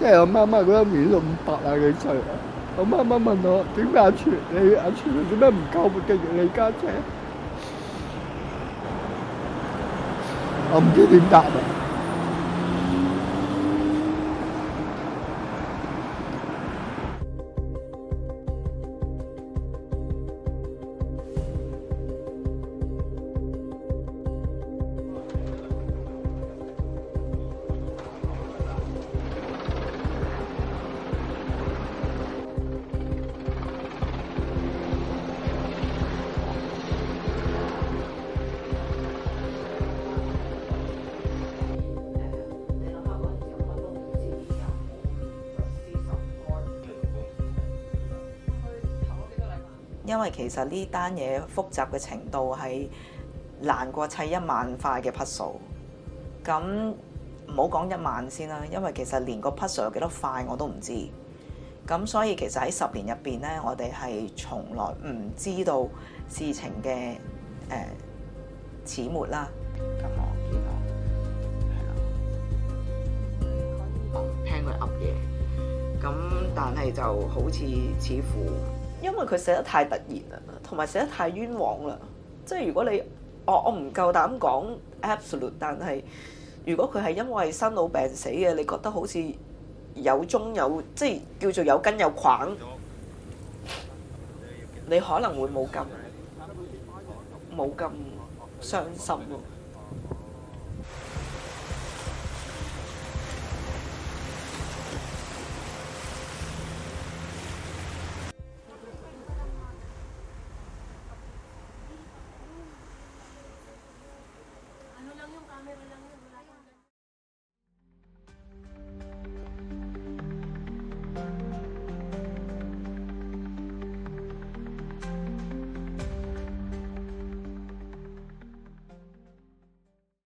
即係我媽媽嗰陣年都580幾歲啦。我媽媽問我點解阿全你點解唔救繼續你家姐？我唔知點答啊！因為其實呢單嘢複雜嘅程度係難過砌1萬塊嘅 puzzle。咁唔好講1萬先啦，因為其實連個 puzzle 有幾多塊我都唔知。咁所以其實喺10年入邊咧，我哋係從來唔知道事情嘅始末啦。咁我見到係啦，聽佢噏嘢。咁但係就好似乎。因為佢寫得太突然啦，同埋寫得太冤枉啦。即係如果你我唔夠膽講 absolute， 但係如果佢係因為生老病死嘅，你覺得好似有中有即係叫做有根有框，你可能會冇咁傷心咯。